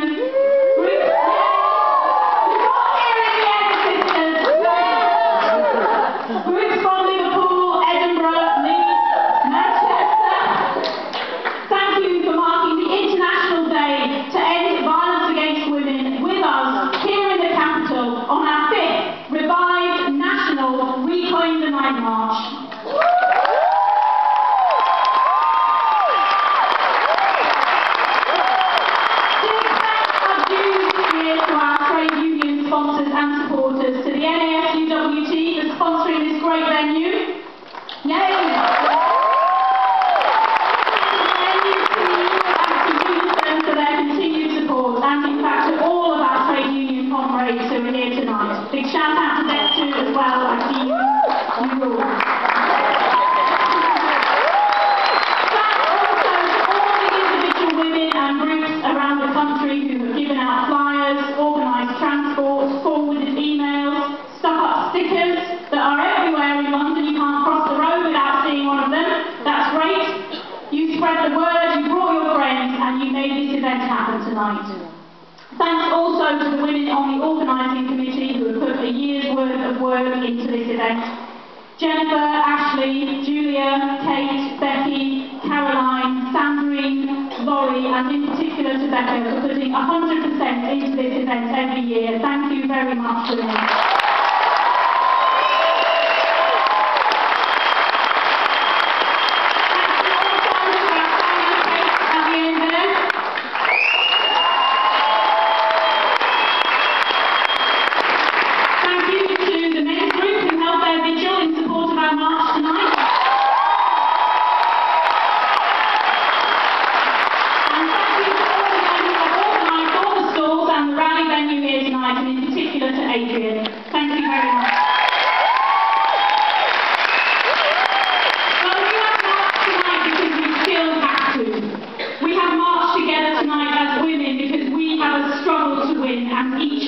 Groups from Liverpool, Edinburgh, Leeds, Manchester. Thank you for marking the International Day to End Violence Against Women with us here in the capital on our 5th revived national Reclaim the Night March. Sponsors and supporters, to the NASUWT for sponsoring this great venue. Yay! For their continued support, and in fact to all of our trade union comrades who are here tonight. Big shout out to them too as well. I see you. You rule. Thanks also to all the individual women and groups around the country who have given out flyers, organised transport, forwarded emails, stuck up stickers that are everywhere in London. You can't cross the road without seeing one of them. That's great. You spread the word, you brought your friends, and you made this event happen tonight. Thanks also to the women on the organising committee who have put a year's worth of work into this event. Jennifer, Ashley, Julia, Kate, Becky, Caroline, Sandrine, Laurie, and in particular to Becca for putting 100% into this event every year. Thank you very much for this.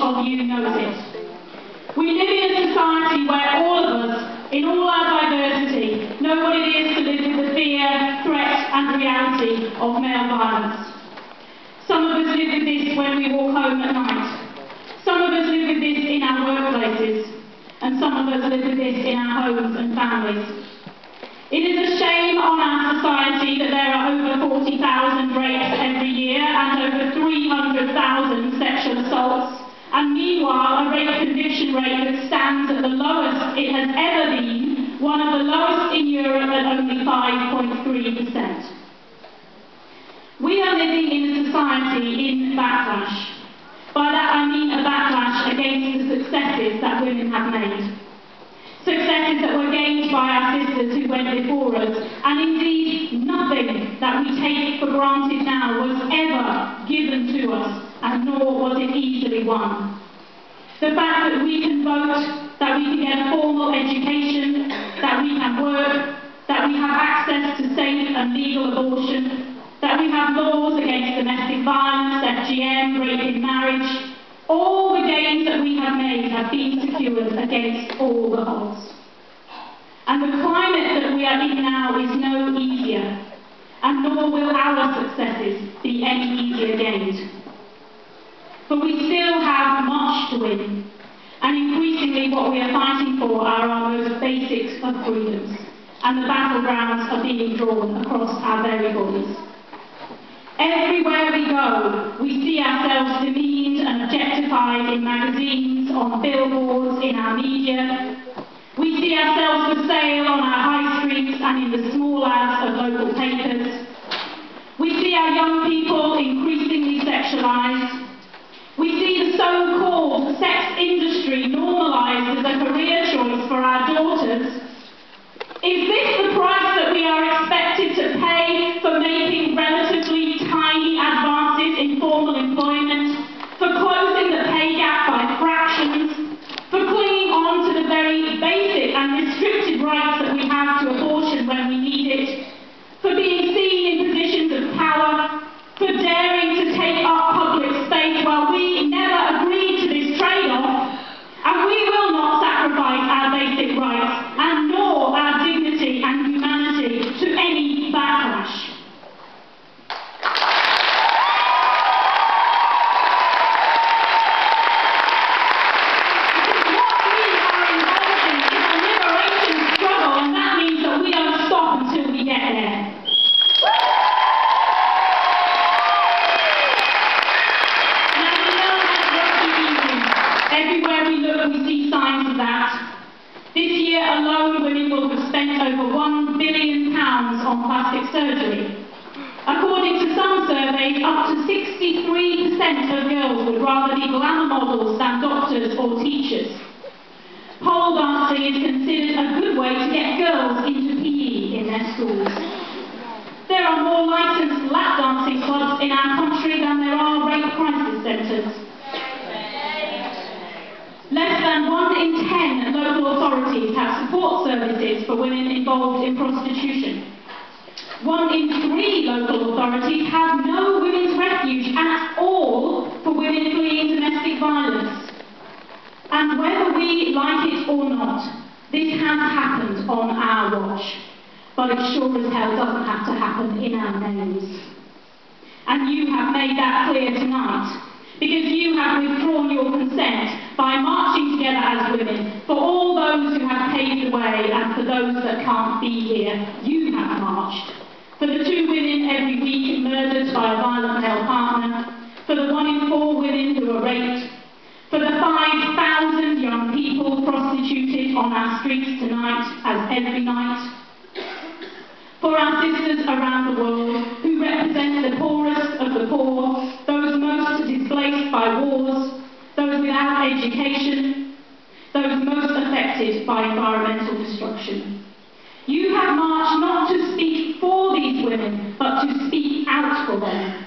Of you knows it. We live in a society where all of us, in all our diversity, know what it is to live with the fear, threat and reality of male violence. Some of us live with this when we walk home at night. Some of us live with this in our workplaces. And some of us live with this in our homes and families. It is a shame on our society that there are over 40,000 rapes every year and over 300,000 sexual assaults. And meanwhile, a rape conviction rate that stands at the lowest it has ever been, one of the lowest in Europe at only 5.3%. We are living in a society in backlash. By that I mean a backlash against the successes that women have made. Successes that were gained by our sisters who went before us, and indeed nothing that we take for granted now was ever given to us, and nor was it easily won. The fact that we can vote, that we can get a formal education, that we can work, that we have access to safe and legal abortion, that we have laws against domestic violence, FGM, rape in marriage, all the gains that we have made have been secured against all the odds. And the climate that we are in now is no easier, and nor will our successes be any easier gained. But we still have much to win, and increasingly what we are fighting for are our most basic of freedoms, and the battlegrounds are being drawn across our very bodies. Everywhere we go, we see ourselves demeaned and objectified in magazines, on billboards, in our media. We see ourselves for sale on our high streets and in the small ads of local papers. We see our young people increasingly sexualised. We see the so-called sex industry normalised as a career choice for our daughters. Is this the price that we are expected to pay for making relatively tiny advances in formal employment, for closing the pay gap by fractions, for clinging on to the very basic and restricted rights that we have to abortion when we need it, for being seen in positions of power, for daring to take up public surgery. According to some surveys, up to 63% of girls would rather be glamour models than doctors or teachers. Pole dancing is considered a good way to get girls into PE in their schools. There are more licensed lap dancing clubs in our country than there are rape crisis centres. Less than 1 in 10 local authorities have support services for women involved in prostitution. 1 in 3 local authorities have no women's refuge at all for women fleeing domestic violence. And whether we like it or not, this has happened on our watch. But it sure as hell doesn't have to happen in our names. And you have made that clear tonight, because you have withdrawn your consent by marching together as women. For all those who have paved the way and for those that can't be here, you have marched. For the 2 women every week murdered by a violent male partner, for the 1 in 4 women who are raped, for the 5,000 young people prostituted on our streets tonight as every night, for our sisters around the world who represent the poorest of the poor, those most displaced by wars, those without education, those most affected by environmental destruction. You have marched not to speak for these women, but to speak out for them.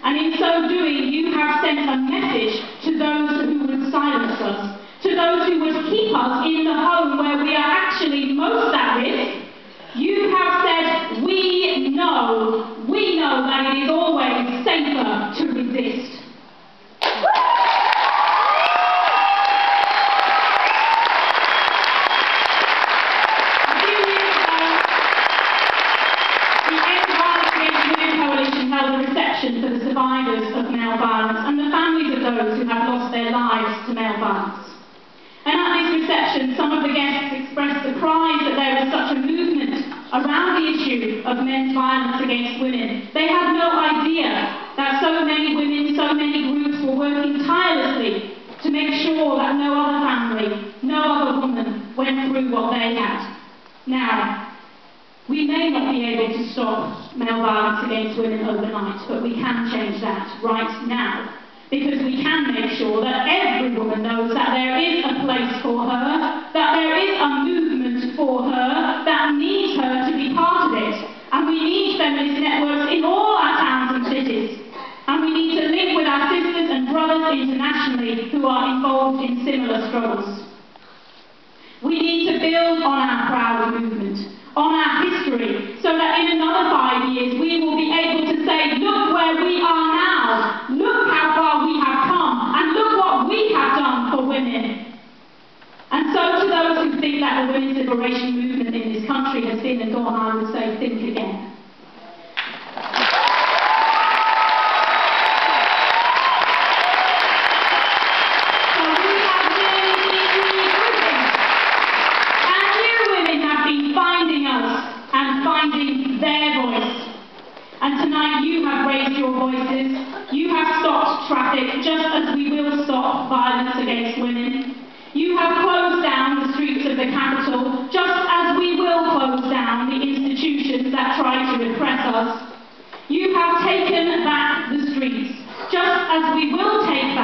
And in so doing, you have sent a message to those who would silence us, to those who would keep us in the home where we are actually most at risk. You have said, we know that it is always safer to resist. A few years ago, the End Violence Against Women Coalition held a reception for the survivors of male violence and the families of those who have lost their lives to male violence. And at this reception, some of the guests expressed surprise that there was such a movement around the issue of men's violence against women. They had no idea that so many women, so many groups were working tirelessly to make sure that no other family, no other woman went through what they had. Now, we may not be able to stop male violence against women overnight, but we can change that right now. Because we can make sure that every woman knows that there is a place for her, that there is a movement for her, that needs her to be part of it. And we need feminist networks in all our towns and cities. And we need to link with our sisters and brothers internationally who are involved in similar struggles. We need to build on our proud movement, on our history, so that in another 5 years we will be able to say, look where we are now, look how far we have come, and look what we have done for women. And so to those who think that the women's liberation movement in this country has been and gone, I would say, think again. And tonight you have raised your voices, you have stopped traffic just as we will stop violence against women. You have closed down the streets of the capital just as we will close down the institutions that try to repress us. You have taken back the streets just as we will take back